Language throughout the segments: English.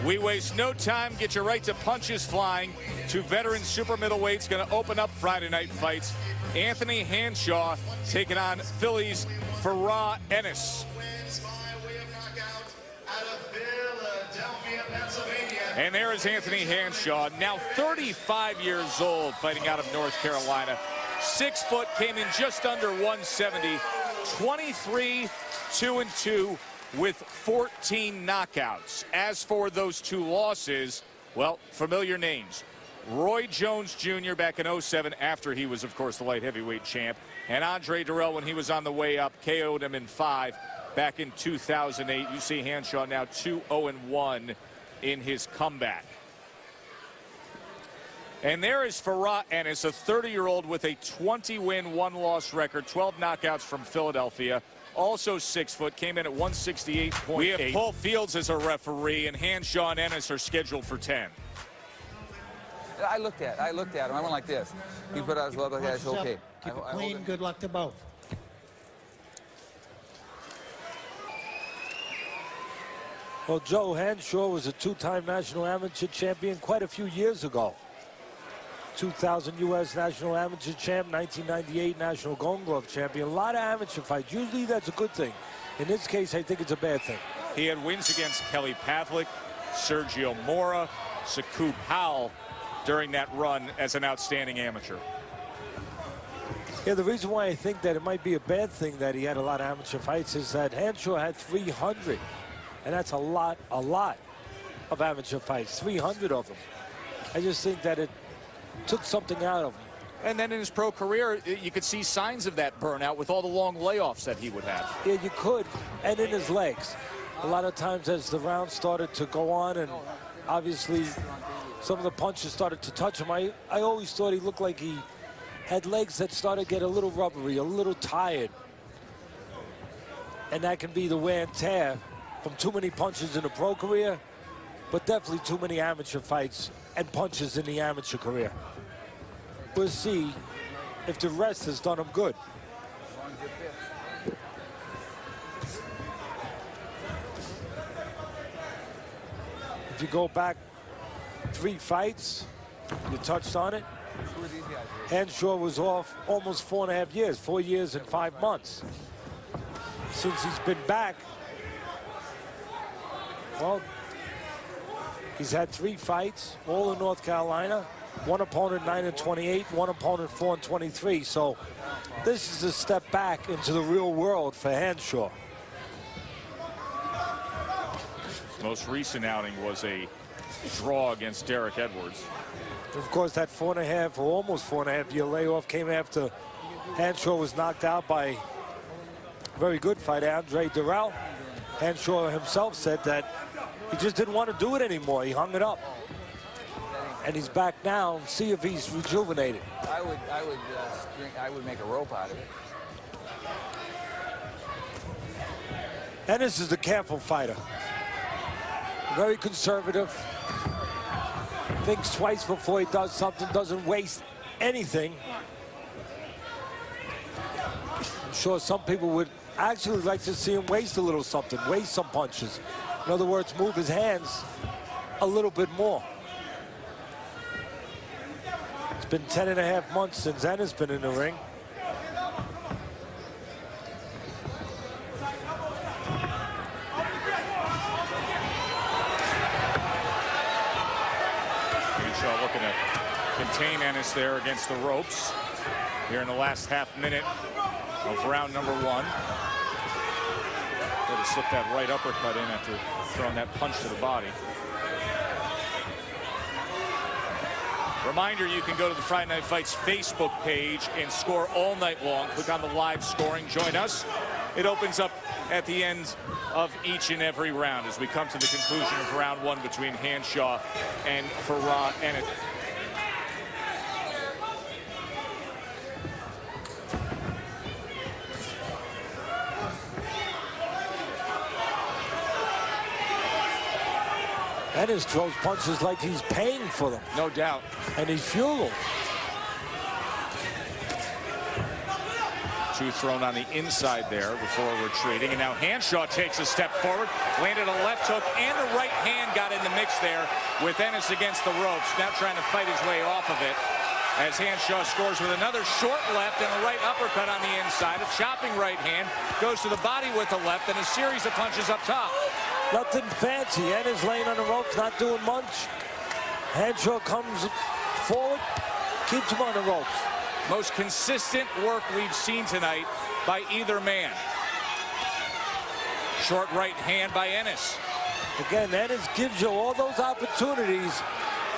We waste no time. Get your right to punches flying. Two veteran super middleweights going to open up Friday night fights. Anthony Hanshaw taking on Philly's Farah Ennis. And there is Anthony Hanshaw, now 35 years old, fighting out of North Carolina. 6 foot, came in just under 170, 23-2-2 with 14 knockouts. As for those 2 losses, well, familiar names. Roy Jones Jr. back in '07 after he was, of course, the light heavyweight champ. And Andre Durrell, when he was on the way up, KO'd him in 5 back in 2008. You see Hanshaw now 2-0-1 in his comeback. And there is Farah Ennis, a 30-year-old with a 20-win, 1-loss record, 12 knockouts from Philadelphia. Also 6 foot, came in at 168.8. We have Paul Fields as a referee, and Hanshaw and Ennis are scheduled for 10. I looked at him. I went like this. He put out his left like that. It's okay. Keep it clean. Good luck to both. Well, Joe, Hanshaw was a 2-time national amateur champion quite a few years ago. 2000 U.S. national amateur champ, 1998 national Golden Glove champion. A lot of amateur fights. Usually that's a good thing. In this case, I think it's a bad thing. He had wins against Kelly Pavlik, Sergio Mora, Saku Powell during that run as an outstanding amateur. Yeah, the reason why I think that it might be a bad thing that he had a lot of amateur fights is that Hanshaw had 300. And that's a lot of amateur fights, 300 of them. I just think that it took something out of him. And then in his pro career, you could see signs of that burnout with all the long layoffs that he would have. Yeah, you could, and in his legs. A lot of times as the round started to go on, and obviously some of the punches started to touch him, I always thought he looked like he had legs that started to get a little rubbery, a little tired. And that can be the wear and tear from too many punches in the pro career, but definitely too many amateur fights and punches in the amateur career. We'll see if the rest has done him good. If you go back 3 fights, you touched on it. Hanshaw was off almost 4.5 years, 4 years and 5 months. Since he's been back, well, he's had 3 fights, all in North Carolina. 1 opponent 9-28, 1 opponent 4-23. So this is a step back into the real world for Hanshaw. Most recent outing was a draw against Derek Edwards. Of course, that 4.5 or almost 4.5 year layoff came after Hanshaw was knocked out by a very good fighter, Andre Durrell. Hanshaw himself said that he just didn't want to do it anymore. He hung it up. And he's back now. See if he's rejuvenated. I would make a rope out of it. Ennis is a careful fighter. Very conservative. Thinks twice before he does something. Doesn't waste anything. I'm sure some people would actually like to see him waste a little something. Waste some punches. In other words, move his hands a little bit more. It's been 10.5 months since Ennis been in the ring. Hanshaw looking to contain Ennis there against the ropes here in the last half minute of round number 1. Got to slip that right uppercut in after throwing that punch to the body. Reminder, you can go to the Friday Night Fights Facebook page and score all night long. Click on the live scoring. Join us. It opens up at the end of each and every round as we come to the conclusion of round 1 between Hanshaw and Farah Ennis. Ennis throws punches like he's paying for them. No doubt. And he's fueled. 2 thrown on the inside there before retreating. And now Hanshaw takes a step forward, landed a left hook, and the right hand got in the mix. mix there with Ennis against the ropes, now trying to fight his way off of it. As Hanshaw scores with another short left and a right uppercut on the inside. A chopping right hand, goes to the body with the left, and a series of punches up top. Nothing fancy. Ennis laying on the ropes, not doing much. Hanshaw comes forward, keeps him on the ropes. Most consistent work we've seen tonight by either man. Short right hand by Ennis. Again, Ennis gives you all those opportunities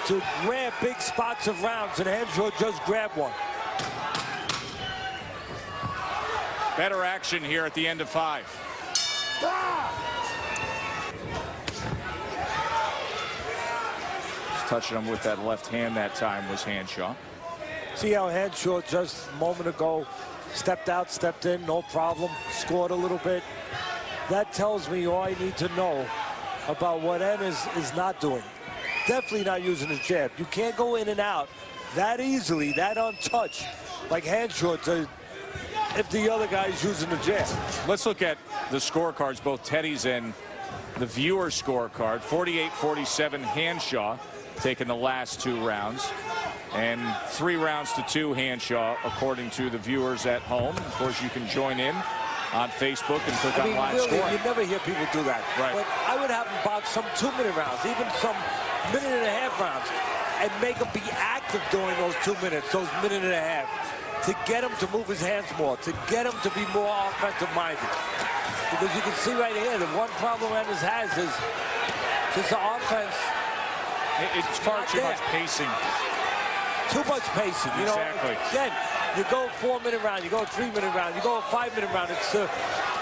to grab big spots of rounds, and Hanshaw just grabbed one. Better action here at the end of 5. Just touching him with that left hand that time was Hanshaw. See how Hanshaw just a moment ago stepped out, stepped in, no problem, scored a little bit. That tells me all I need to know about what Ennis is not doing. Definitely not using his jab. You can't go in and out that easily, that untouched, like Hanshaw did if the other guy's using the jab. Let's look at the scorecards, both Teddy's and the viewer scorecard. 48-47 Hanshaw taking the last 2 rounds. And 3 rounds to 2 Hanshaw, according to the viewers at home. Of course, you can join in on Facebook and click on live really, scoring. you never hear people do that. Right. But I would have them box some 2-minute rounds, even some minute-and-a-half rounds, and make him be active during those 2 minutes, those minute and a half, to get him to move his hands more, to get him to be more offensive-minded. Because you can see right here, the one problem Ennis has is just the offense. It's far too much pacing. Too much pacing. You Exactly. know, again, you go a 4-minute round, you go a 3-minute round, you go a 5-minute round. It's to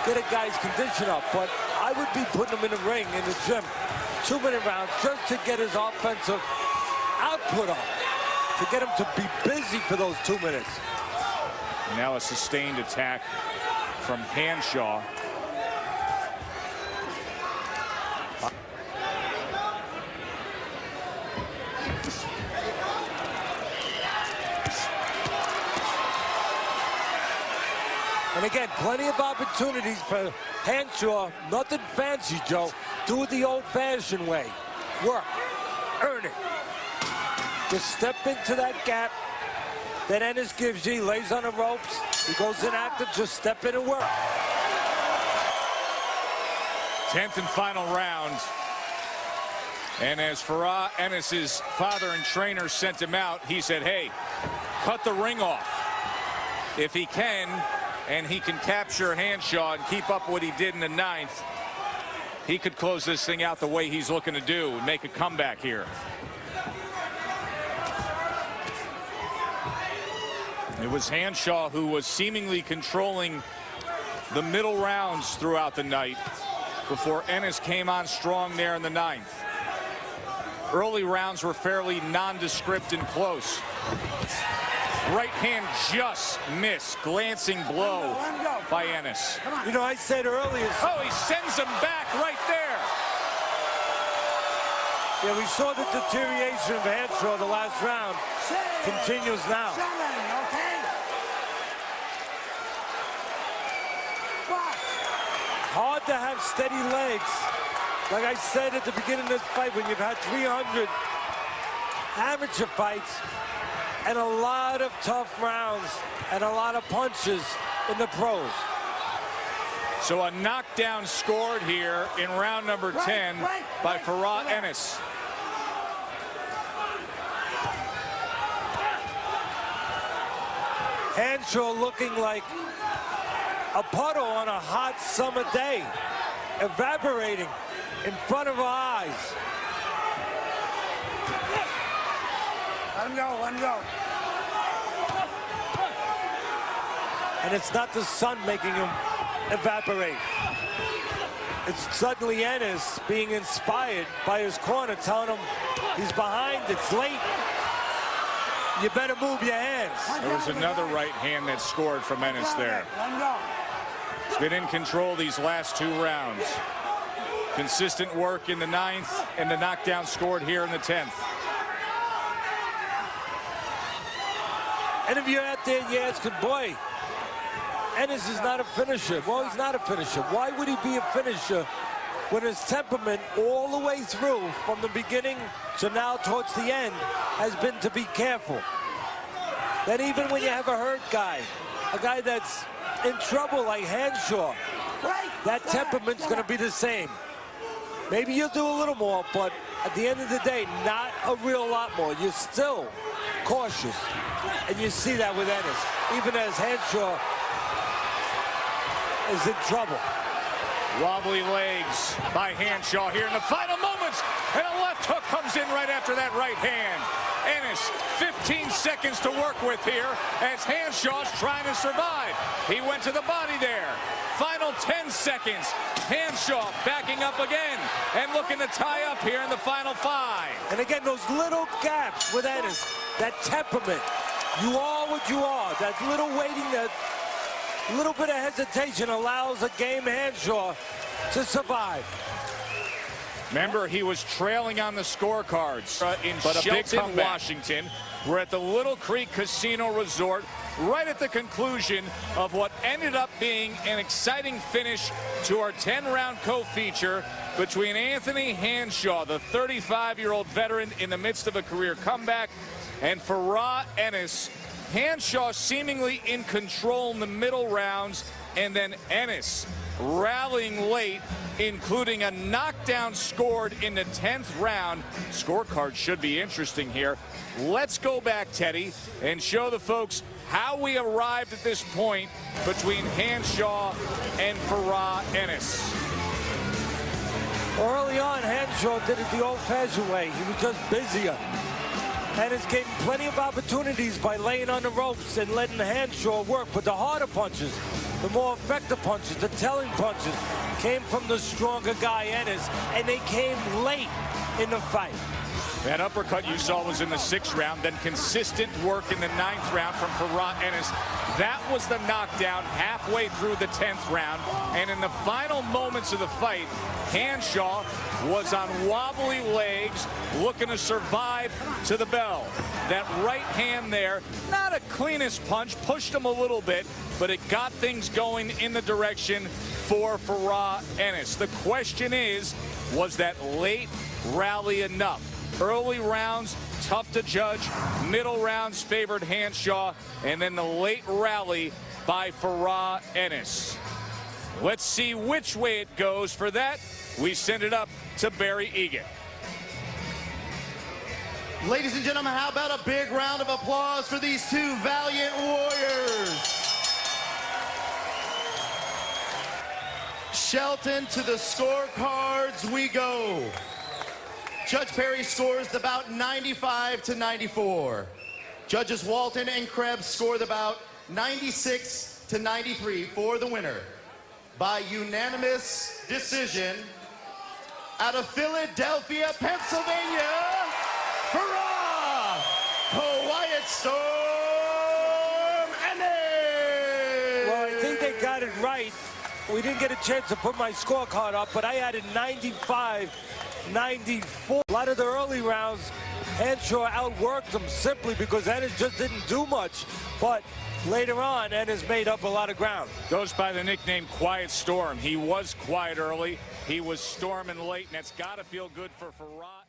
get a guy's condition up. But I would be putting him in the ring, in the gym, 2-minute rounds, just to get his offensive output up, to get him to be busy for those 2 minutes. Now a sustained attack from Hanshaw. And again, plenty of opportunities for Hanshaw. Nothing fancy, Joe. Do it the old-fashioned way. Work. Earn it. Just step into that gap that Ennis gives you. He lays on the ropes. He goes inactive. Just step in and work. 10th and final round. And as Farah, Ennis's father and trainer, sent him out, he said, hey, cut the ring off. If he can, and he can capture Hanshaw and keep up what he did in the 9th, he could close this thing out the way he's looking to do and make a comeback here. It was Hanshaw who was seemingly controlling the middle rounds throughout the night before Ennis came on strong there in the 9th. Early rounds were fairly nondescript and close. Right hand just missed. Glancing blow by Ennis. You know, I said earlier. Oh, he sends him back right there. Yeah, we saw the deterioration of Hanshaw the last round. Continues now. Hard to have steady legs. Like I said at the beginning of this fight, when you've had 300 amateur fights and a lot of tough rounds and a lot of punches in the pros. So a knockdown scored here in round number 10 by Farah Ennis. Hanshaw looking like a puddle on a hot summer day, evaporating in front of our eyes. Let him go, let him go. And it's not the sun making him evaporate. It's suddenly Ennis being inspired by his corner, telling him he's behind, it's late. You better move your hands. There was another right hand that scored from Ennis there. He's been in control these last 2 rounds. Consistent work in the 9th, and the knockdown scored here in the 10th. And if you're out there, you're asking, boy, Ennis is not a finisher. Well, he's not a finisher. Why would he be a finisher when his temperament all the way through, from the beginning to now towards the end, has been to be careful. That even when you have a hurt guy, a guy that's in trouble like Hanshaw, that temperament's going to be the same. Maybe you'll do a little more, but at the end of the day, not a real lot more. You're still cautious, and you see that with Ennis, even as Hanshaw is in trouble. Wobbly legs by Hanshaw here in the final moments, and a left hook comes in right after that right hand. Ennis, 15 seconds to work with here as Hanshaw's trying to survive. He went to the body there. Final 10 seconds. Hanshaw backing up again and looking to tie up here in the final 5. And again, those little gaps with Ennis, that temperament. You are what you are. That little waiting, that little bit of hesitation allows a game Hanshaw to survive. Remember, he was trailing on the scorecards in Shelton, Washington. We're at the Little Creek Casino Resort, right at the conclusion of what ended up being an exciting finish to our 10-round co-feature between Anthony Hanshaw, the 35-year-old veteran in the midst of a career comeback, and Farah Ennis. Hanshaw seemingly in control in the middle rounds, and then Ennis rallying late, including a knockdown scored in the 10th round. Scorecard should be interesting here. Let's go back, Teddy, and show the folks how we arrived at this point between Hanshaw and Farah Ennis. Early on, Hanshaw did it the old-fashioned way. He was just busier. Ennis gave him plenty of opportunities by laying on the ropes and letting Hanshaw work. But the harder punches, the more effective punches, the telling punches, came from the stronger guy, Ennis, and they came late in the fight. That uppercut you saw was in the 6th round, then consistent work in the 9th round from Farah Ennis. That was the knockdown halfway through the 10th round. And in the final moments of the fight, Hanshaw was on wobbly legs, looking to survive to the bell. That right hand there, not a cleanest punch, pushed him a little bit, but it got things going in the direction for Farah Ennis. The question is, was that late rally enough? Early rounds, tough to judge. Middle rounds favored Hanshaw, and then the late rally by Farah Ennis. Let's see which way it goes. For that, we send it up to Barry Egan. Ladies and gentlemen, how about a big round of applause for these two valiant warriors? Shelton, to the scorecards we go. Judge Perry scores the bout 95 to 94. Judges Walton and Krebs score the bout 96 to 93 for the winner. By unanimous decision, out of Philadelphia, Pennsylvania, Farah Quiet Storm Ennis. Well, I think they got it right. We didn't get a chance to put my scorecard up, but I added 95-94. A lot of the early rounds, Hanshaw outworked them simply because Ennis just didn't do much. But later on, Ennis made up a lot of ground. Goes by the nickname Quiet Storm. He was quiet early. He was storming late, and that's got to feel good for Farah.